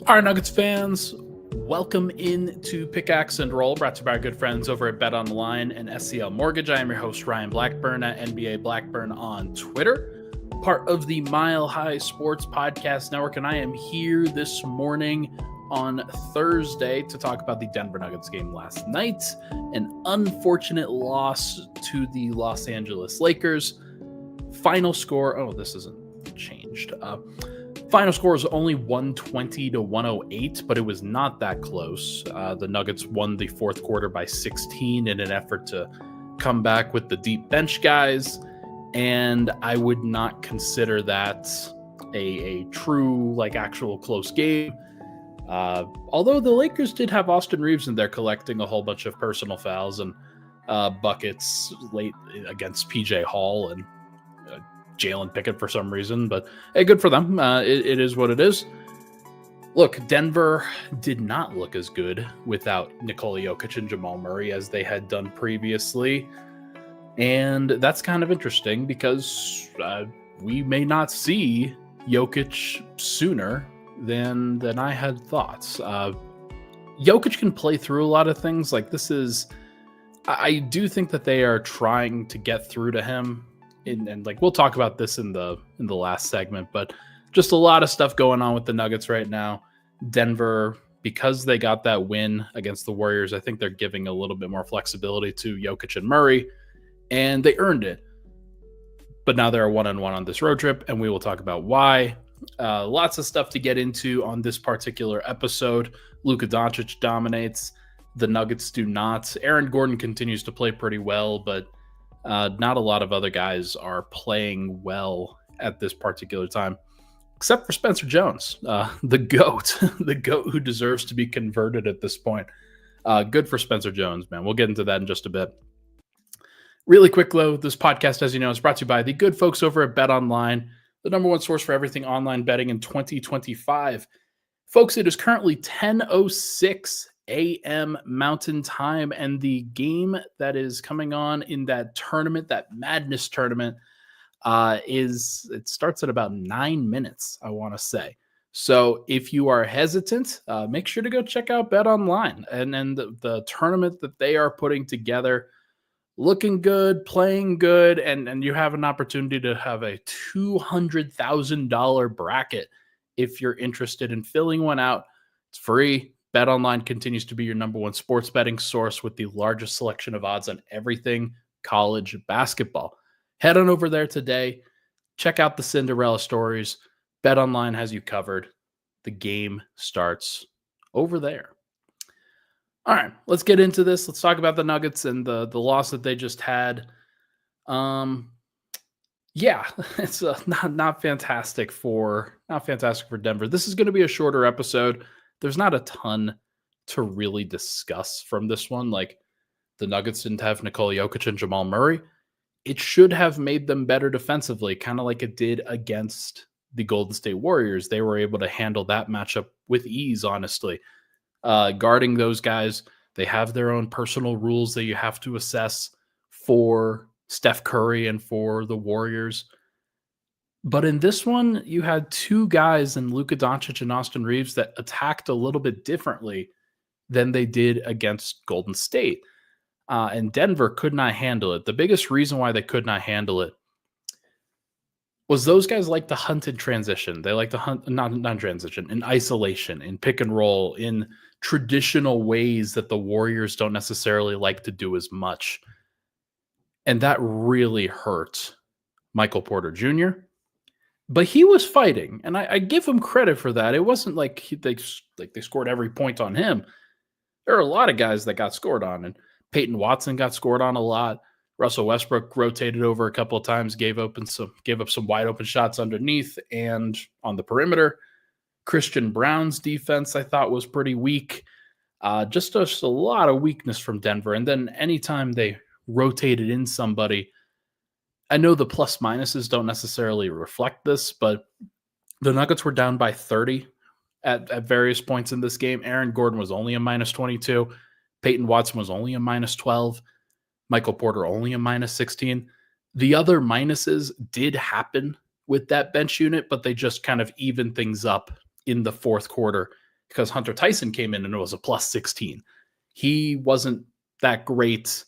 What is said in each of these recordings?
All right, Nuggets fans, welcome into Pickaxe and Roll, brought to you by our good friends over at BetOnline and SCL Mortgage. I am your host, Ryan Blackburn at NBA Blackburn on Twitter, part of the Mile High Sports Podcast Network, and I am here this morning on Thursday to talk about the Denver Nuggets game last night, an unfortunate loss to the Los Angeles Lakers. Final score, this isn't changed. Final score is only 120 to 108, but it was not that close. The Nuggets won the fourth quarter by 16 in an effort to come back with the deep bench guys, and I would not consider that a true, actual close game. Although the Lakers did have Austin Reeves in there collecting a whole bunch of personal fouls and buckets late against PJ Hall and Jalen Pickett for some reason, but hey, good for them. It is what it is. Look, Denver did not look as good without Nikola Jokic and Jamal Murray as they had done previously, and that's kind of interesting because we may not see Jokic sooner than I had thought. Jokic can play through a lot of things. I do think that they are trying to get through to him. And we'll talk about this in the last segment, but just a lot of stuff going on with the Nuggets right now. Denver, because they got that win against the Warriors, I think they're giving a little bit more flexibility to Jokic and Murray, and they earned it. But now they're 1-1 on this road trip, and we will talk about why. Lots of stuff to get into on this particular episode. Luka Doncic dominates. The Nuggets do not. Aaron Gordon continues to play pretty well, but not a lot of other guys are playing well at this particular time, except for Spencer Jones, the GOAT, the GOAT who deserves to be converted at this point. Good for Spencer Jones, man. We'll get into that in just a bit. Really quick, though, this podcast, as you know, is brought to you by the good folks over at BetOnline, the number one source for everything online betting in 2025. Folks, it is currently 10:06 a.m. Mountain Time, and the game that is coming on in that tournament, that Madness tournament, it starts at about 9 minutes, I want to say. So if you are hesitant, make sure to go check out BetOnline and the tournament that they are putting together. Looking good, playing good, and you have an opportunity to have a $200,000 bracket if you're interested in filling one out. It's free. BetOnline continues to be your number one sports betting source with the largest selection of odds on everything college basketball. Head on over there today. Check out the Cinderella stories. BetOnline has you covered. The game starts over there. All right, let's get into this. Let's talk about the Nuggets and the loss that they just had. It's not fantastic for Denver. This is going to be a shorter episode. There's not a ton to really discuss from this one. The Nuggets didn't have Nikola Jokic and Jamal Murray. It should have made them better defensively, kind of like it did against the Golden State Warriors. They were able to handle that matchup with ease, honestly. Guarding those guys, they have their own personal rules that you have to assess for Steph Curry and for the Warriors. But in this one, you had two guys in Luka Doncic and Austin Reeves that attacked a little bit differently than they did against Golden State. And Denver could not handle it. The biggest reason why they could not handle it was those guys like to hunt in transition. They like to hunt, not transition, in isolation, in pick and roll, in traditional ways that the Warriors don't necessarily like to do as much. And that really hurt Michael Porter Jr., but he was fighting, and I give him credit for that. It wasn't like they scored every point on him. There are a lot of guys that got scored on, and Peyton Watson got scored on a lot. Russell Westbrook rotated over a couple of times, gave up some wide open shots underneath and on the perimeter. Christian Brown's defense, I thought, was pretty weak. Just a lot of weakness from Denver. And then anytime they rotated in somebody, I know the plus minuses don't necessarily reflect this, but the Nuggets were down by 30 at various points in this game. Aaron Gordon was only a minus 22. Peyton Watson was only a minus 12. Michael Porter only a minus 16. The other minuses did happen with that bench unit, but they just kind of evened things up in the fourth quarter because Hunter Tyson came in and it was a plus 16. He wasn't that great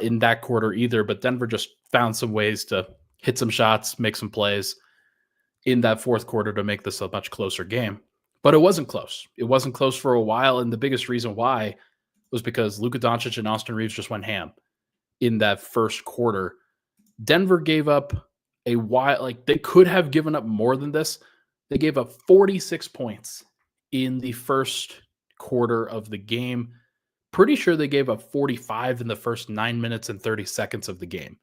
in that quarter either, but Denver just found some ways to hit some shots, make some plays in that fourth quarter to make this a much closer game. But it wasn't close. It wasn't close for a while, and the biggest reason why was because Luka Doncic and Austin Reeves just went ham in that first quarter. Denver gave up a while, like they could have given up more than this. They gave up 46 points in the first quarter of the game. Pretty sure they gave up 45 in the first 9 minutes and 30 seconds of the game.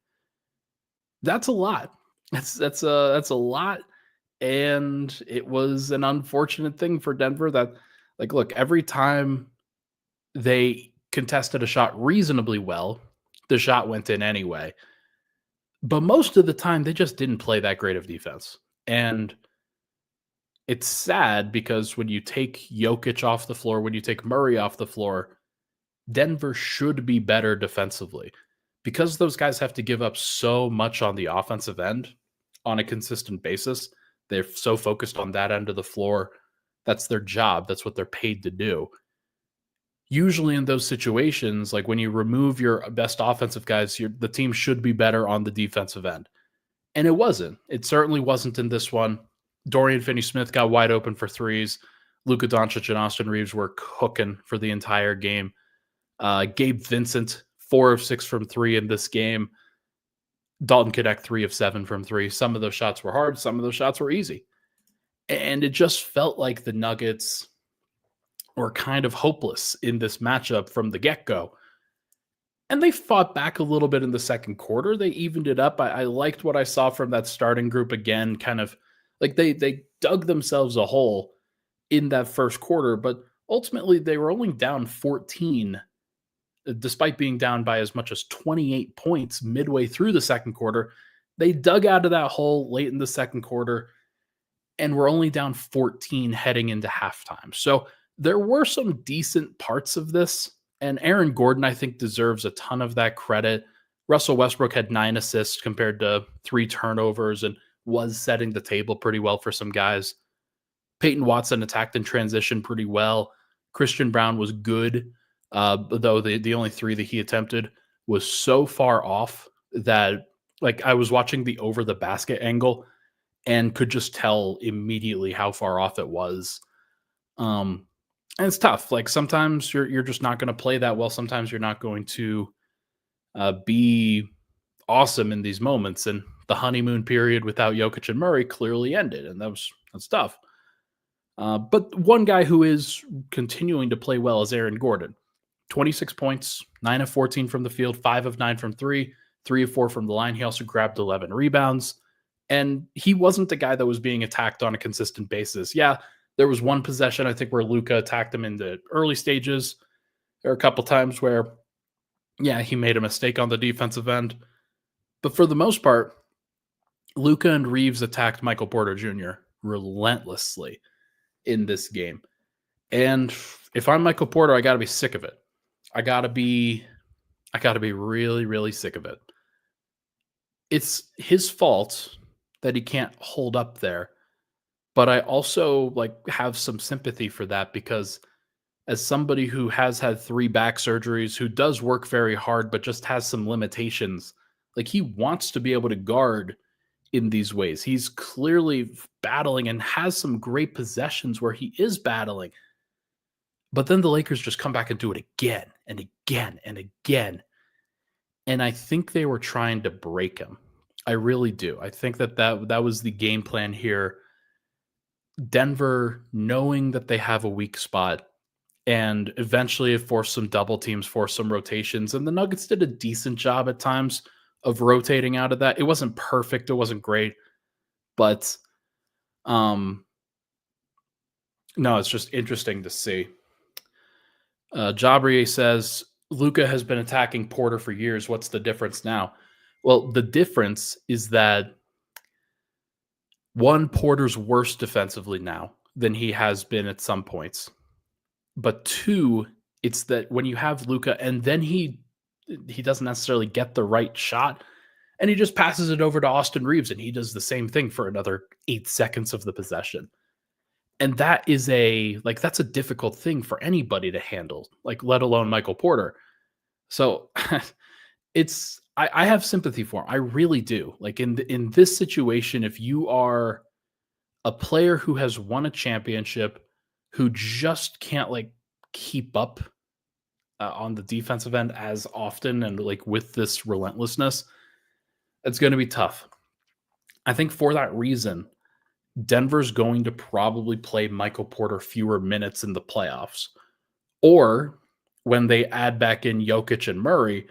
That's a lot. That's a lot. And it was an unfortunate thing for Denver that, like, look, every time they contested a shot reasonably well, the shot went in anyway. But most of the time, they just didn't play that great of defense. And it's sad because when you take Jokic off the floor, when you take Murray off the floor, Denver should be better defensively. Because those guys have to give up so much on the offensive end on a consistent basis, they're so focused on that end of the floor. That's their job. That's what they're paid to do. Usually in those situations, like when you remove your best offensive guys, the team should be better on the defensive end. And it wasn't. It certainly wasn't in this one. Dorian Finney-Smith got wide open for threes. Luka Doncic and Austin Reeves were cooking for the entire game. Gabe Vincent, 4 of 6 from 3 in this game. Dalton Knecht, 3 of 7 from 3. Some of those shots were hard. Some of those shots were easy. And it just felt like the Nuggets were kind of hopeless in this matchup from the get-go. And they fought back a little bit in the second quarter. They evened it up. I liked what I saw from that starting group again, kind of like they dug themselves a hole in that first quarter, but ultimately they were only down 14, despite being down by as much as 28 points midway through the second quarter. They dug out of that hole late in the second quarter and were only down 14 heading into halftime. So there were some decent parts of this, and Aaron Gordon, I think, deserves a ton of that credit. Russell Westbrook had 9 assists compared to 3 turnovers and was setting the table pretty well for some guys. Peyton Watson attacked in transition pretty well. Christian Brown was good, though the only 3 that he attempted was so far off that, like, I was watching the over the basket angle and could just tell immediately how far off it was. And it's tough. Like, sometimes you're just not going to play that well. Sometimes you're not going to be awesome in these moments. And the honeymoon period without Jokic and Murray clearly ended, and that's tough. But one guy who is continuing to play well is Aaron Gordon. 26 points, 9 of 14 from the field, 5 of 9 from 3, 3 of 4 from the line. He also grabbed 11 rebounds. And he wasn't the guy that was being attacked on a consistent basis. Yeah, there was one possession, I think, where Luka attacked him in the early stages. There are a couple times where, yeah, he made a mistake on the defensive end. But for the most part, Luka and Reeves attacked Michael Porter Jr. relentlessly in this game. And if I'm Michael Porter, I got to be sick of it. I got to be really, really sick of it. It's his fault that he can't hold up there. But I also have some sympathy for that, because as somebody who has had 3 back surgeries, who does work very hard, but just has some limitations, like, he wants to be able to guard in these ways. He's clearly battling and has some great possessions where he is battling. But then the Lakers just come back and do it again and again and again. And I think they were trying to break him. I really do. I think that was the game plan here. Denver, knowing that they have a weak spot, and eventually force some double teams, force some rotations. And the Nuggets did a decent job at times of rotating out of that. It wasn't perfect. It wasn't great. But no, it's just interesting to see. Jabrier says, Luka has been attacking Porter for years. What's the difference now? Well, the difference is that, one, Porter's worse defensively now than he has been at some points. But 2, it's that when you have Luka and then he doesn't necessarily get the right shot, and he just passes it over to Austin Reeves and he does the same thing for another 8 seconds of the possession. And that is that's a difficult thing for anybody to handle, like, let alone Michael Porter. So I have sympathy for him. I really do. Like, in this situation, if you are a player who has won a championship, who just can't, like, keep up on the defensive end as often and, like, with this relentlessness, it's going to be tough. I think for that reason, Denver's going to probably play Michael Porter fewer minutes in the playoffs. Or when they add back in Jokic and Murray,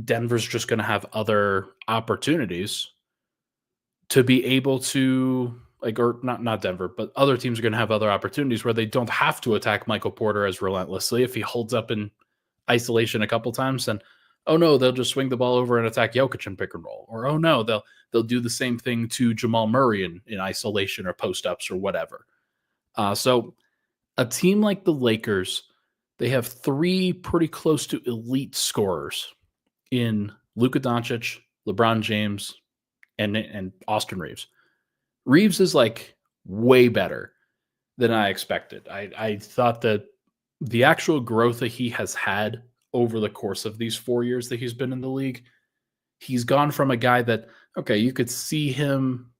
Denver's just going to have other opportunities to be able to, like, or not Denver, but other teams are going to have other opportunities where they don't have to attack Michael Porter as relentlessly. If he holds up in isolation a couple times, then oh no, they'll just swing the ball over and attack Jokic and pick and roll. Or oh no, they'll do the same thing to Jamal Murray in isolation or post ups or whatever. So a team like the Lakers, they have three pretty close to elite scorers in Luka Doncic, LeBron James, and Austin Reeves. Reeves is, like, way better than I expected. I thought that the actual growth that he has had over the course of these 4 years that he's been in the league, he's gone from a guy that, okay, you could see him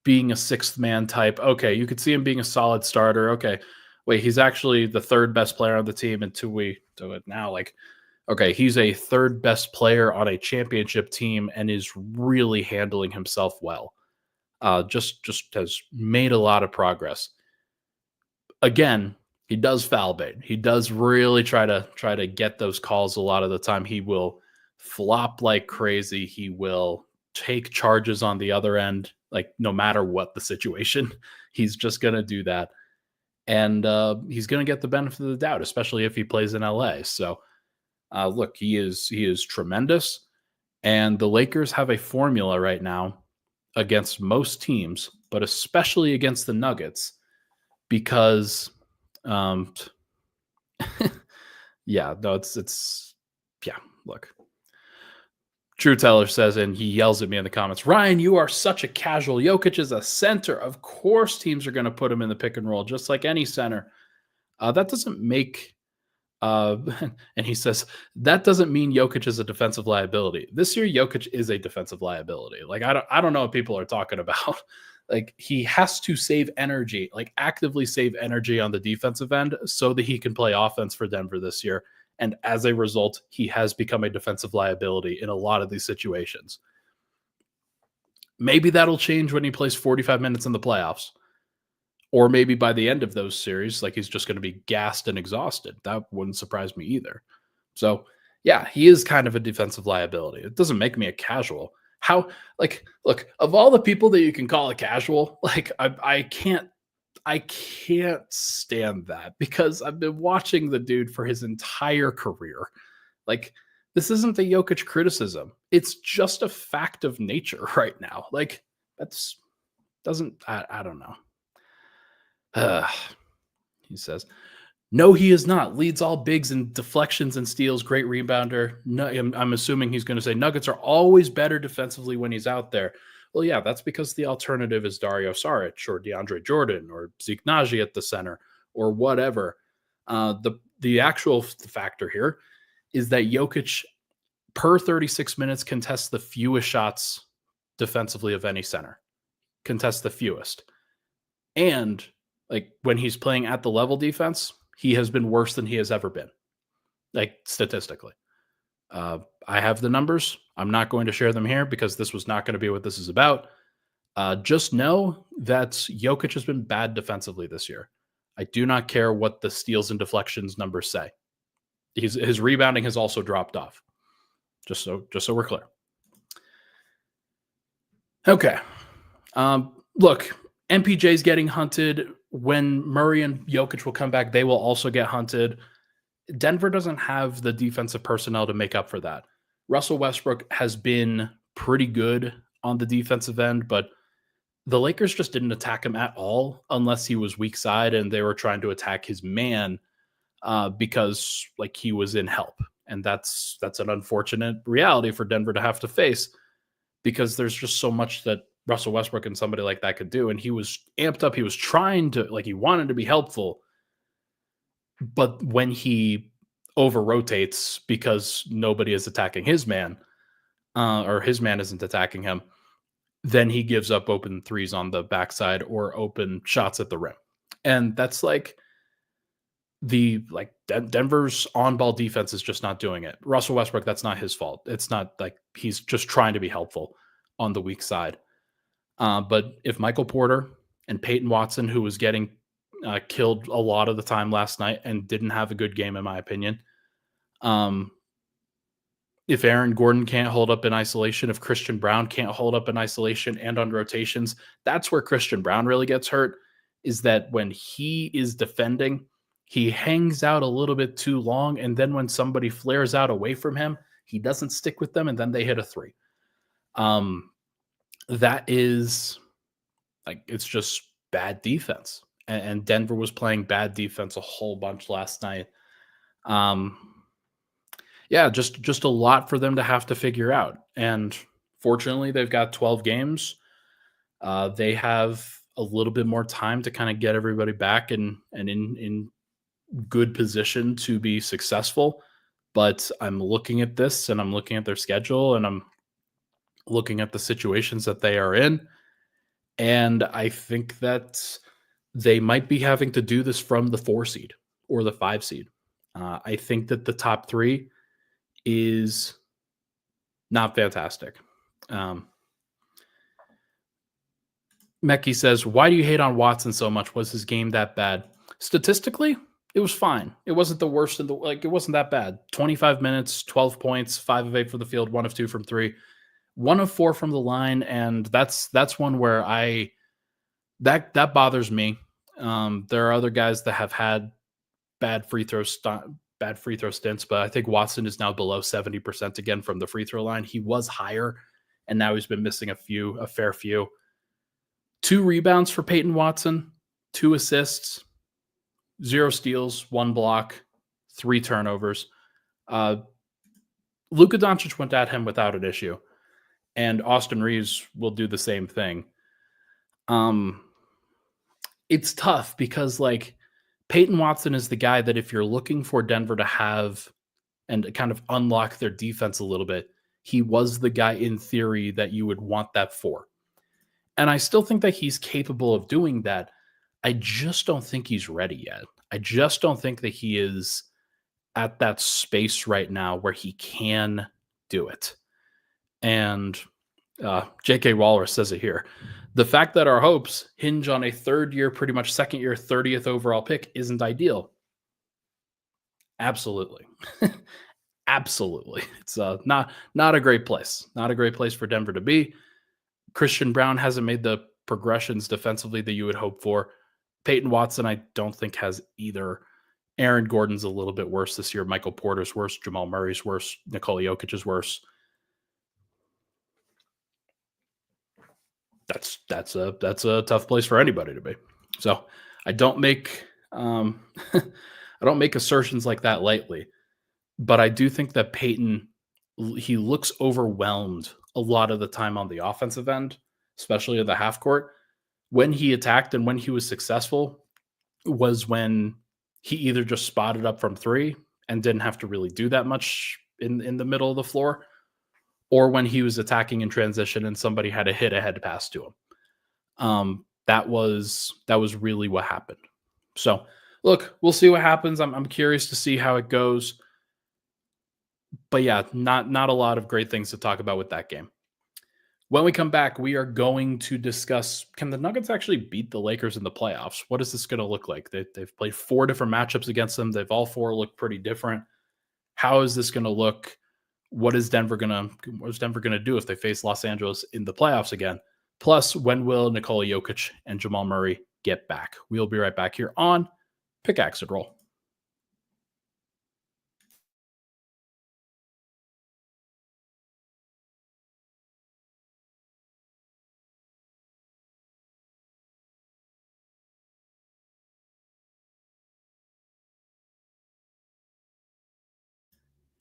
being a sixth man type. Okay, you could see him being a solid starter. Okay, wait, he's actually the third best player on the team until we do it now. Like, okay, he's a third best player on a championship team and is really handling himself well. Just has made a lot of progress. Again, he does foul bait. He does really try to get those calls a lot of the time. He will flop like crazy. He will take charges on the other end, like, no matter what the situation. He's just going to do that. And he's going to get the benefit of the doubt, especially if he plays in LA. So, look, he is tremendous. And the Lakers have a formula right now against most teams, but especially against the Nuggets, because yeah, no, it's yeah, look. True Teller says, and he yells at me in the comments, Ryan, you are such a casual. Jokic is a center. Of course teams are going to put him in the pick and roll, just like any center. That doesn't make and he says, that doesn't mean Jokic is a defensive liability. This year, Jokic is a defensive liability. Like, I don't know what people are talking about. Like, he has to save energy, like actively save energy on the defensive end so that he can play offense for Denver this year. And as a result, he has become a defensive liability in a lot of these situations. Maybe that'll change when he plays 45 minutes in the playoffs. Or maybe by the end of those series, like, he's just going to be gassed and exhausted. That wouldn't surprise me either. So, yeah, he is kind of a defensive liability. It doesn't make me a casual. How, like, look, of all the people that you can call a casual, like, I can't stand that, because I've been watching the dude for his entire career. Like, this isn't the Jokic criticism. It's just a fact of nature right now. Like, I don't know. He says, no, he is not. Leads all bigs in deflections and steals. Great rebounder. No, I'm assuming he's going to say Nuggets are always better defensively when he's out there. Well, yeah, that's because the alternative is Dario Saric or DeAndre Jordan or Zeke Naji at the center or whatever. The actual factor here is that Jokic, per 36 minutes, contests the fewest shots defensively of any center. Contests the fewest. And, like, when he's playing at the level defense, he has been worse than he has ever been, like, statistically. I have the numbers. I'm not going to share them here because this was not going to be what this is about. Just know that Jokic has been bad defensively this year. I do not care what the steals and deflections numbers say. His rebounding has also dropped off. Just so we're clear. Okay. Look, MPJ's getting hunted. When Murray and Jokic will come back, they will also get hunted. Denver doesn't have the defensive personnel to make up for that. Russell Westbrook has been pretty good on the defensive end, but the Lakers just didn't attack him at all unless he was weak side and they were trying to attack his man because, like, he was in help. And that's an unfortunate reality for Denver to have to face, because there's just so much that Russell Westbrook and somebody like that could do. And he was amped up. He was trying to, like, he wanted to be helpful. But when he over rotates because nobody is attacking his man, or his man isn't attacking him, then he gives up open threes on the backside or open shots at the rim. And that's like Denver's on ball defense is just not doing it. Russell Westbrook, that's not his fault. It's not like he's just trying to be helpful on the weak side. But if Michael Porter and Peyton Watson, who was getting killed a lot of the time last night and didn't have a good game, in my opinion, if Aaron Gordon can't hold up in isolation, if Christian Brown can't hold up in isolation and on rotations, that's where Christian Brown really gets hurt, is that when he is defending, he hangs out a little bit too long. And then when somebody flares out away from him, he doesn't stick with them and then they hit a three. That is like, it's just bad defense. And Denver was playing bad defense a whole bunch last night. Yeah, just a lot for them to have to figure out. And fortunately, they've got 12 games. They have a little bit more time to kind of get everybody back and in good position to be successful. But I'm looking at this and I'm looking at their schedule and I'm looking at the situations that they are in. And I think that they might be having to do this from the 4 seed or the 5 seed. I think that the top 3 is not fantastic. Mekki says, why do you hate on Watson so much? Was his game that bad? Statistically, it was fine. It wasn't the worst in the, like, it wasn't that bad. 25 minutes, 12 points, 5 of 8 from the field, 1 of 2 from 3, 1 of 4 from the line. And that's one where that bothers me. There are other guys that have had bad free throw stints, but I think Watson is now below 70% again from the free throw line. He was higher, and now he's been missing a fair few. 2 rebounds for Peyton Watson, 2 assists, 0 steals, 1 block, 3 turnovers. Luka Doncic went at him without an issue, and Austin Reeves will do the same thing. It's tough because, like, Peyton Watson is the guy that if you're looking for Denver to have and kind of unlock their defense a little bit, he was the guy in theory that you would want that for. And I still think that he's capable of doing that. I just don't think he's ready yet. I just don't think that he is at that space right now where he can do it. And J.K. Waller says it here. The fact that our hopes hinge on a 3rd year, pretty much 2nd year, 30th overall pick isn't ideal. Absolutely. Absolutely. It's not a great place. Not a great place for Denver to be. Christian Brown hasn't made the progressions defensively that you would hope for. Peyton Watson, I don't think, has either. Aaron Gordon's a little bit worse this year. Michael Porter's worse. Jamal Murray's worse. Nikola Jokic is worse. That's a tough place for anybody to be. So I don't make I don't make assertions like that lightly, but I do think that Peyton, he looks overwhelmed a lot of the time on the offensive end, especially at the half court. When he attacked and when he was successful was when he either just spotted up from 3 and didn't have to really do that much in the middle of the floor, or when he was attacking in transition and somebody had a hit ahead pass to him. That was really what happened. So look, we'll see what happens. I'm curious to see how it goes. But yeah, not a lot of great things to talk about with that game. When we come back, we are going to discuss, can the Nuggets actually beat the Lakers in the playoffs? What is this going to look like? They've played 4 different matchups against them. They've all 4 looked pretty different. How is this going to look? What is Denver going to do if they face Los Angeles in the playoffs again? Plus, when will Nikola Jokic and Jamal Murray get back? We'll be right back here on Pickaxe and Roll.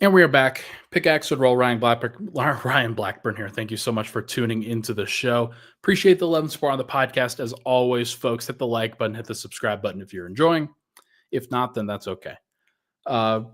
And we are back. Pickaxe and Roll, Ryan Blackburn here. Thank you so much for tuning into the show. Appreciate the love and support on the podcast. As always, folks, hit the like button, hit the subscribe button if you're enjoying. If not, then that's okay.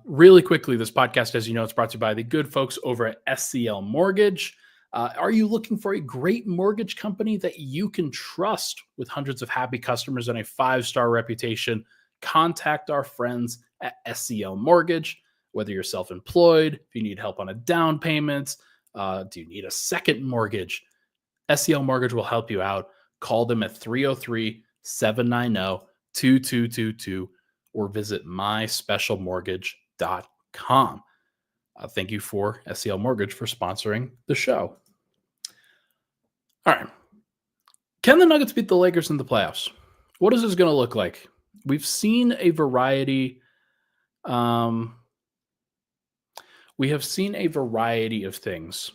Really quickly, this podcast, as you know, it's brought to you by the good folks over at SCL Mortgage. Are you looking for a great mortgage company that you can trust with hundreds of happy customers and a 5-star reputation? Contact our friends at SCL Mortgage. Whether you're self-employed, if you need help on a down payment, do you need a second mortgage? SCL Mortgage will help you out. Call them at 303-790-2222 or visit myspecialmortgage.com. Thank you for SCL Mortgage for sponsoring the show. All right. Can the Nuggets beat the Lakers in the playoffs? What is this going to look like? We've seen a variety We have seen a variety of things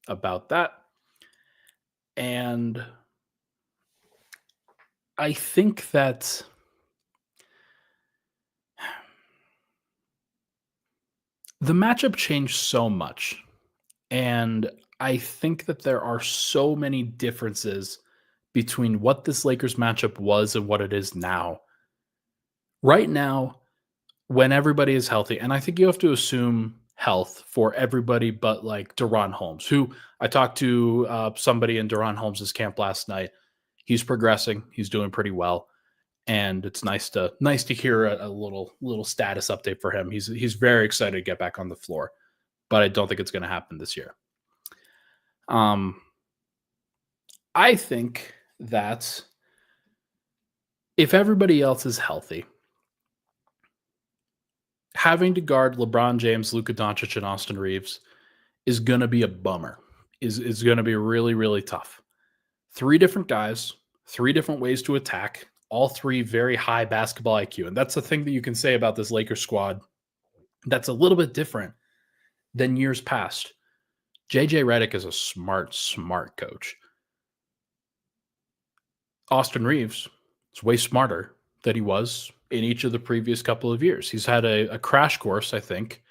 about that. And I think that the matchup changed so much. And I think that there are so many differences between what this Lakers matchup was and what it is now. Right now, when everybody is healthy, and I think you have to assume health for everybody but like Deron Holmes, who I talked to somebody in Deron Holmes' camp last night. He's progressing. He's doing pretty well. And it's nice to hear a little status update for him. He's very excited to get back on the floor, but I don't think it's going to happen this year. I think that if everybody else is healthy, having to guard LeBron James, Luka Doncic, and Austin Reeves is going to be a bummer. Is going to be really, really tough. 3 different guys, 3 different ways to attack, all 3 very high basketball IQ. And that's the thing that you can say about this Lakers squad that's a little bit different than years past. JJ Redick is a smart coach. Austin Reeves is way smarter than he was in each of the previous couple of years. He's had a crash course, I think,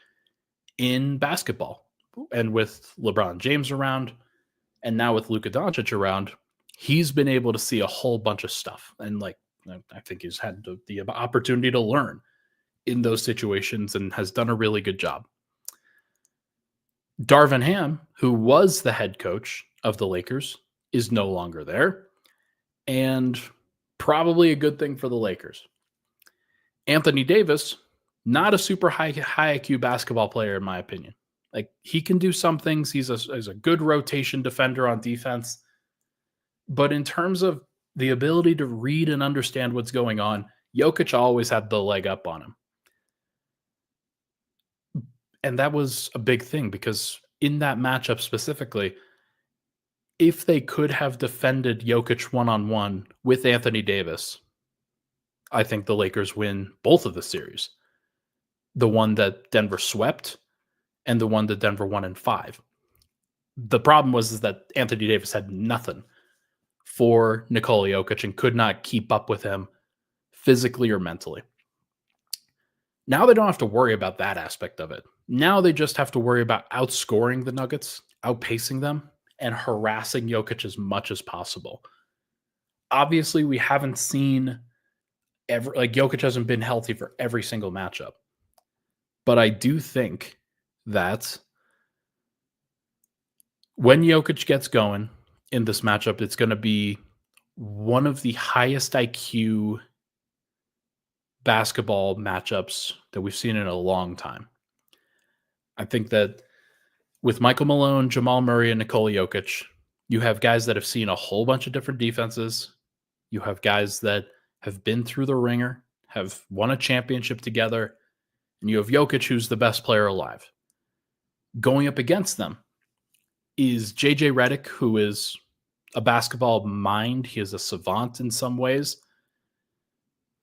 in basketball. And with LeBron James around, and now with Luka Doncic around, he's been able to see a whole bunch of stuff. And I think he's had the opportunity to learn in those situations and has done a really good job. Darvin Ham, who was the head coach of the Lakers, is no longer there. And probably a good thing for the Lakers. Anthony Davis, not a super high IQ basketball player, in my opinion. Like, he can do some things. He's a good rotation defender on defense. But in terms of the ability to read and understand what's going on, Jokic always had the leg up on him. And that was a big thing because in that matchup specifically, if they could have defended Jokic one-on-one with Anthony Davis, I think the Lakers win both of the series. The one that Denver swept and the one that Denver won in 5. The problem was that Anthony Davis had nothing for Nikola Jokic and could not keep up with him physically or mentally. Now they don't have to worry about that aspect of it. Now they just have to worry about outscoring the Nuggets, outpacing them, and harassing Jokic as much as possible. Obviously, we haven't seen Jokic hasn't been healthy for every single matchup. But I do think that when Jokic gets going in this matchup, it's going to be one of the highest IQ basketball matchups that we've seen in a long time. I think that with Michael Malone, Jamal Murray, and Nikola Jokic, you have guys that have seen a whole bunch of different defenses. You have guys that have been through the ringer, have won a championship together, and you have Jokic, who's the best player alive. Going up against them is JJ Redick, who is a basketball mind. He is a savant in some ways.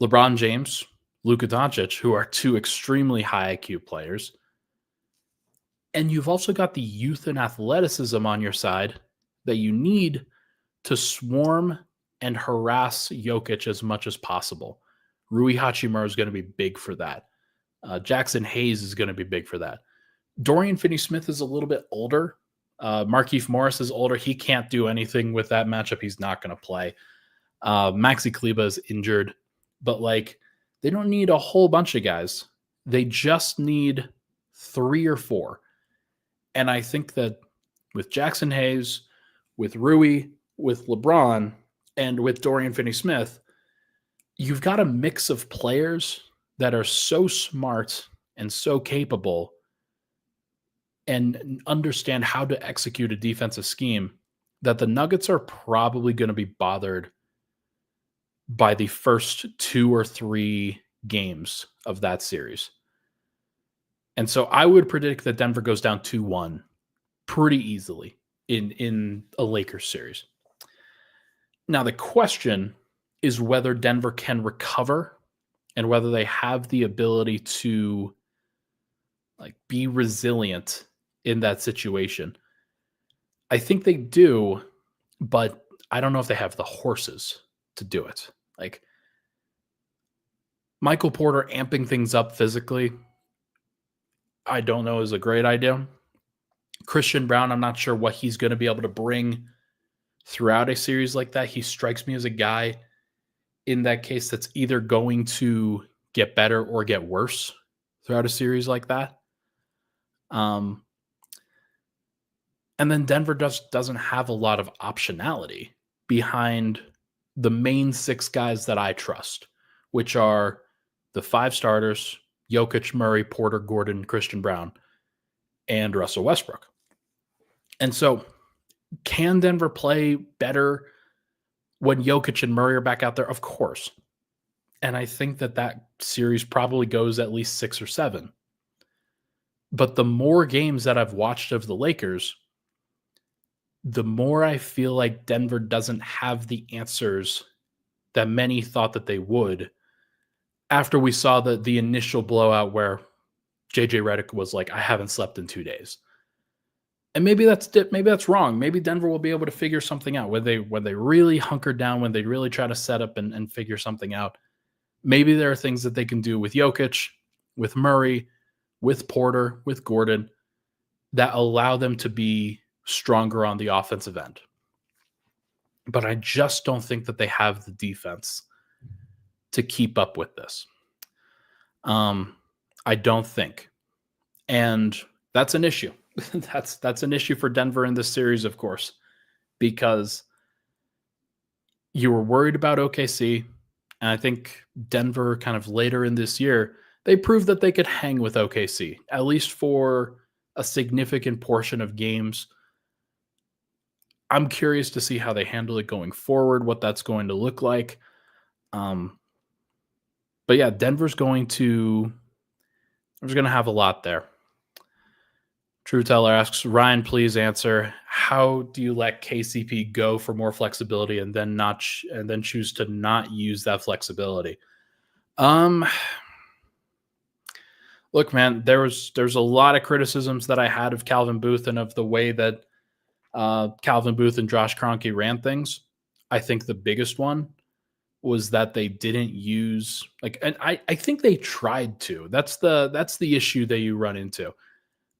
LeBron James, Luka Doncic, who are 2 extremely high IQ players. And you've also got the youth and athleticism on your side that you need to swarm and harass Jokic as much as possible. Rui Hachimura is going to be big for that. Jackson Hayes is going to be big for that. Dorian Finney-Smith is a little bit older. Markieff Morris is older. He can't do anything with that matchup. He's not going to play. Maxi Kleba is injured, but like they don't need a whole bunch of guys. They just need 3 or 4. And I think that with Jackson Hayes, with Rui, with LeBron, and with Dorian Finney-Smith, you've got a mix of players that are so smart and so capable and understand how to execute a defensive scheme that the Nuggets are probably going to be bothered by the first 2 or 3 games of that series. And so I would predict that Denver goes down 2-1 pretty easily in a Lakers series. Now, the question is whether Denver can recover and whether they have the ability to like be resilient in that situation. I think they do, but I don't know if they have the horses to do it. Like Michael Porter amping things up physically, I don't know is a great idea. Christian Brown, I'm not sure what he's going to be able to bring throughout a series like that. He strikes me as a guy in that case that's either going to get better or get worse throughout a series like that. And then Denver just doesn't have a lot of optionality behind the main 6 guys that I trust, which are the 5 starters, Jokic, Murray, Porter, Gordon, Christian Brown, and Russell Westbrook. And so can Denver play better when Jokic and Murray are back out there? Of course. And I think that series probably goes at least 6 or 7. But the more games that I've watched of the Lakers, the more I feel like Denver doesn't have the answers that many thought that they would after we saw the initial blowout where JJ Redick was like, I haven't slept in 2 days. And maybe that's wrong. Maybe Denver will be able to figure something out when they really hunker down, when they really try to set up and figure something out. Maybe there are things that they can do with Jokic, with Murray, with Porter, with Gordon that allow them to be stronger on the offensive end. But I just don't think that they have the defense to keep up with this. I don't think. And that's an issue. That's an issue for Denver in this series, of course, because you were worried about OKC. And I think Denver kind of later in this year, they proved that they could hang with OKC, at least for a significant portion of games. I'm curious to see how they handle it going forward, what that's going to look like. But yeah, Denver's going to have a lot there. True Teller asks, Ryan, please answer. How do you let KCP go for more flexibility and then choose to not use that flexibility? Look, man, there's a lot of criticisms that I had of Calvin Booth and of the way that Calvin Booth and Josh Kroenke ran things. I think the biggest one was that they didn't use and I think they tried to. That's the issue that you run into.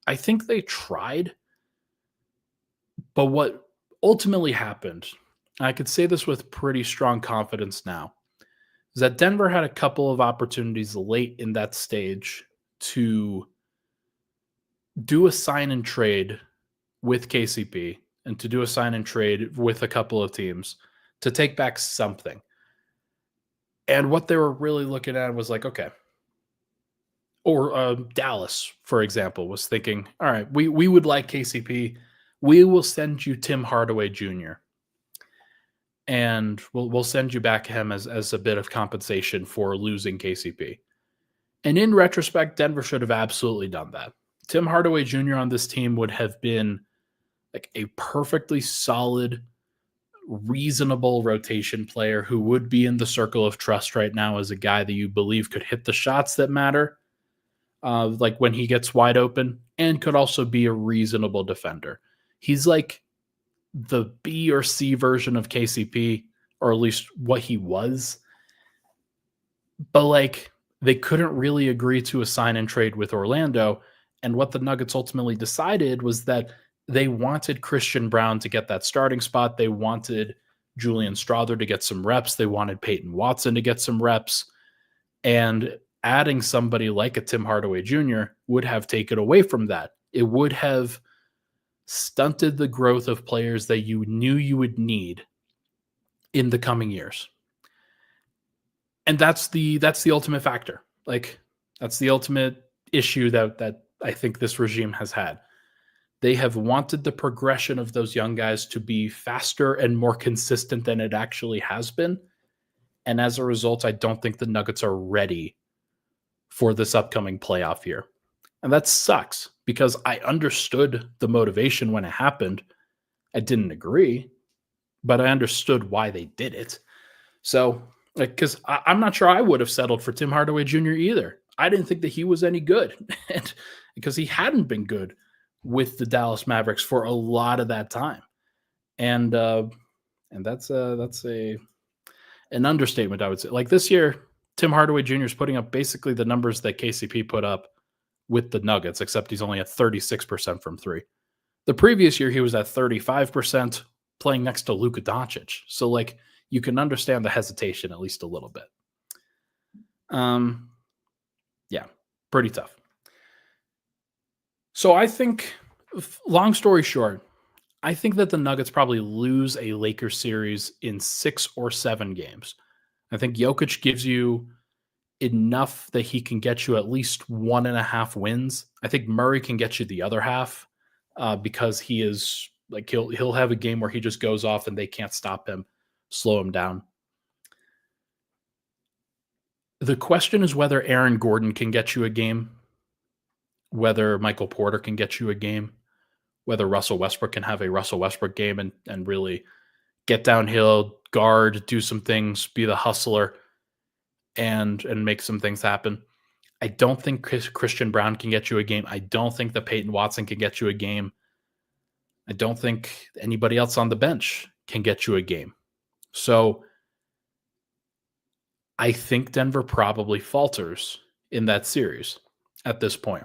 I think they tried, but what ultimately happened, I could say this with pretty strong confidence now, is that Denver had a couple of opportunities late in that stage to do a sign and trade with KCP and to do a sign and trade with a couple of teams to take back something. And what they were really looking at was like, okay. Or Dallas, for example, was thinking, all right, we would like KCP. We will send you Tim Hardaway Jr. And we'll send you back him as a bit of compensation for losing KCP. And in retrospect, Denver should have absolutely done that. Tim Hardaway Jr. on this team would have been like a perfectly solid, reasonable rotation player who would be in the circle of trust right now as a guy that you believe could hit the shots that matter. Like when he gets wide open, and could also be a reasonable defender. He's like the B or C version of KCP, or at least what he was. But like they couldn't really agree to a sign and trade with Orlando, And what the Nuggets ultimately decided was that they wanted Christian Braun to get that starting spot. They wanted Julian Strawther to get some reps. They wanted Peyton Watson to get some reps. And adding somebody like a Tim Hardaway Jr. would have taken away from that. It would have stunted the growth of players that you knew you would need in the coming years. And that's the ultimate factor. Like, that's the ultimate issue that I think this regime has had. They have wanted the progression of those young guys to be faster and more consistent than it actually has been. And as a result, I don't think the Nuggets are ready for this upcoming playoff year. And that sucks because I understood the motivation when it happened. I didn't agree, but I understood why they did it. So, because I'm not sure I would have settled for Tim Hardaway Jr. either. I didn't think that he was any good, and because he hadn't been good with the Dallas Mavericks for a lot of that time, and that's an understatement, I would say. Like this year, Tim Hardaway Jr. is putting up basically the numbers that KCP put up with the Nuggets, except he's only at 36% from three. The previous year, he was at 35%, playing next to Luka Doncic. So, like, you can understand the hesitation at least a little bit. Yeah, pretty tough. So I think, long story short, I think that the Nuggets probably lose a Lakers series in 6 or 7 games. I think Jokic gives you enough that he can get you at least 1.5 wins. I think Murray can get you the other half because he is like he'll have a game where he just goes off and they can't stop him, slow him down. The question is whether Aaron Gordon can get you a game, whether Michael Porter can get you a game, whether Russell Westbrook can have a Russell Westbrook game and really get downhill, guard, do some things, be the hustler, and make some things happen. I don't think Christian Braun can get you a game. I don't think that Peyton Watson can get you a game. I don't think anybody else on the bench can get you a game. So I think Denver probably falters in that series at this point.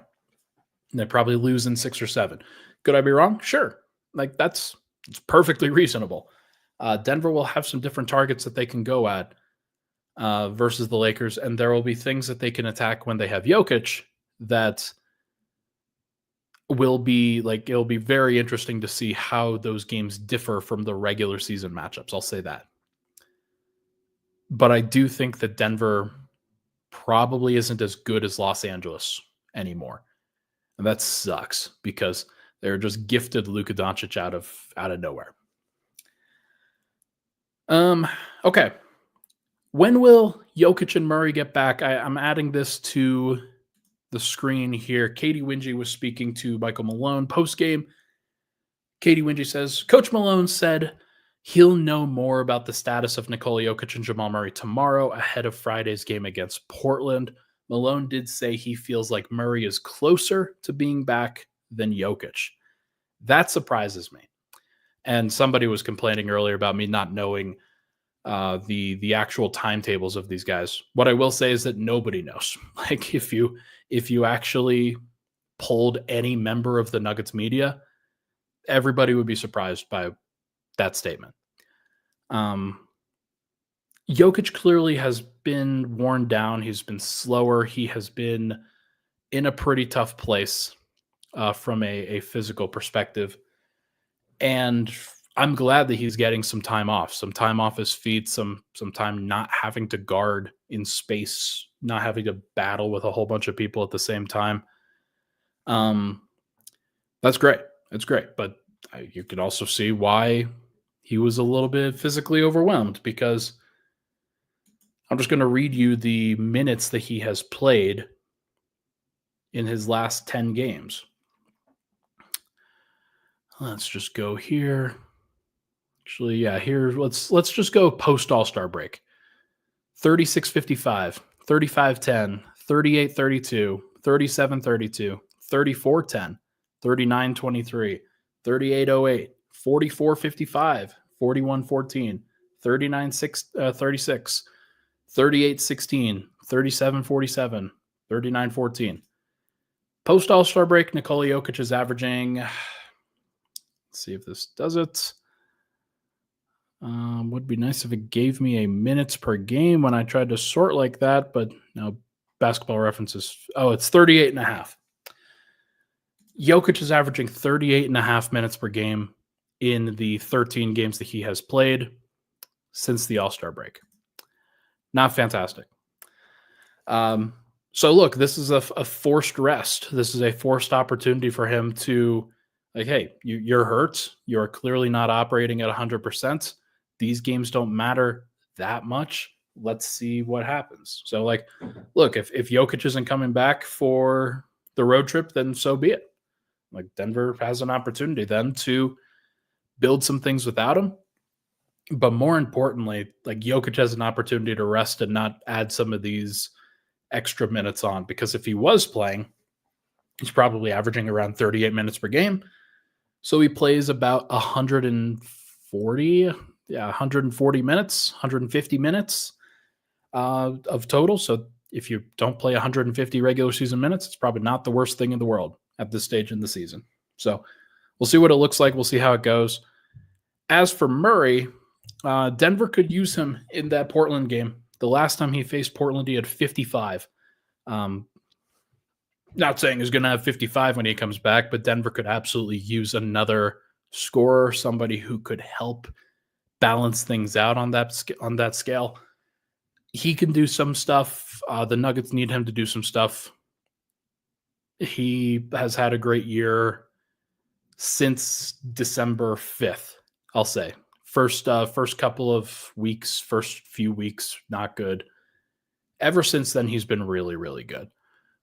And they probably lose in 6 or 7. Could I be wrong? Sure. Like it's perfectly reasonable. Denver will have some different targets that they can go at versus the Lakers, and there will be things that they can attack when they have Jokic that will be like, it'll be very interesting to see how those games differ from the regular season matchups. I'll say that. But I do think that Denver probably isn't as good as Los Angeles anymore. And that sucks because they're just gifted Luka Doncic out of nowhere. Okay. When will Jokic and Murray get back? I'm adding this to the screen here. Katie Wingy was speaking to Michael Malone post-game. Katie Wingy says, Coach Malone said he'll know more about the status of Nikola Jokic and Jamal Murray tomorrow ahead of Friday's game against Portland. Malone did say he feels like Murray is closer to being back than Jokic. That surprises me. And somebody was complaining earlier about me not knowing the actual timetables of these guys. What I will say is that nobody knows. Like if you actually polled any member of the Nuggets media, everybody would be surprised by that statement. Jokic clearly has been worn down. He's been slower. He has been in a pretty tough place from a physical perspective. And I'm glad that he's getting some time off his feet, some time not having to guard in space, not having to battle with a whole bunch of people at the same time. That's great. It's great. But you could also see why he was a little bit physically overwhelmed, because I'm just going to read you the minutes that he has played in his last 10 games. Let's just go here. Actually, yeah, here, let's just go post All-Star break. 36-55, 35-10, 38-32, 37-32, 34-10, 39-23, 38-08, 44-55, 41-14, 39-36, 38-16, 37-47, 39-14. Post All-Star break, Nikola Jokic is averaging, let's see if this does it. Would be nice if it gave me a minutes per game when I tried to sort like that, but no, Basketball References. Oh, it's 38 and a half. Jokic is averaging 38 and a half minutes per game in the 13 games that he has played since the All-Star break. Not fantastic. So look, this is a forced rest. This is a forced opportunity for him to, like, hey, you're hurt. You're clearly not operating at 100%. These games don't matter that much. Let's see what happens. So, like, look, if Jokic isn't coming back for the road trip, then so be it. Like, Denver has an opportunity then to build some things without him. But more importantly, like, Jokic has an opportunity to rest and not add some of these extra minutes on, because if he was playing, he's probably averaging around 38 minutes per game. So he plays about 140 minutes, 150 minutes of total. So if you don't play 150 regular season minutes, it's probably not the worst thing in the world at this stage in the season. So we'll see what it looks like. We'll see how it goes. As for Murray, Denver could use him in that Portland game. The last time he faced Portland, he had 55. Not saying he's going to have 55 when he comes back, but Denver could absolutely use another scorer, somebody who could help balance things out on that scale. He can do some stuff. The Nuggets need him to do some stuff. He has had a great year since December 5th, I'll say. First couple of weeks, first few weeks, not good. Ever since then, he's been really, really good.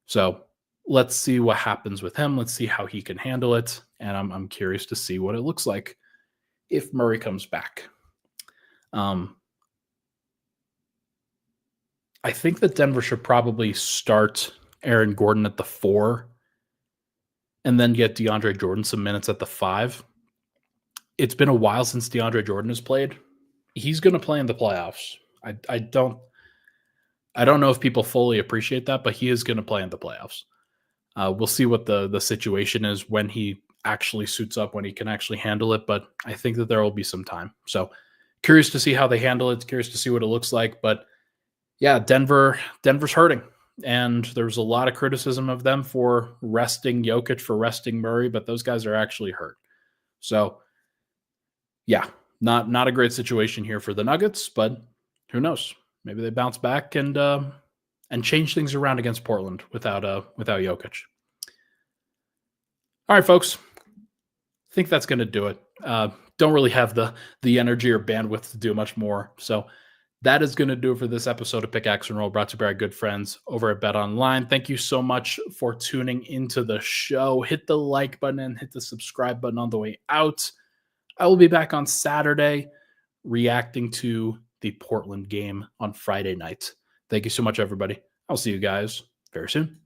So let's see what happens with him. Let's see how he can handle it. And I'm curious to see what it looks like if Murray comes back. I think that Denver should probably start Aaron Gordon at the 4 and then get DeAndre Jordan some minutes at the 5. It's been a while since DeAndre Jordan has played. He's going to play in the playoffs. I don't know if people fully appreciate that, but he is going to play in the playoffs. We'll see what the situation is when he actually suits up, when he can actually handle it. But I think that there will be some time. So curious to see how they handle it. Curious to see what it looks like. But yeah, Denver's hurting. And there's a lot of criticism of them for resting Jokic, for resting Murray, but those guys are actually hurt. So yeah, not a great situation here for the Nuggets, but who knows? Maybe they bounce back and change things around against Portland without Jokic. All right, folks. I think that's going to do it. Don't really have the energy or bandwidth to do much more. So that is going to do it for this episode of Pickaxe and Roll, brought to you by our good friends over at BetOnline. Thank you so much for tuning into the show. Hit the like button and hit the subscribe button on the way out. I will be back on Saturday reacting to the Portland game on Friday night. Thank you so much, everybody. I'll see you guys very soon.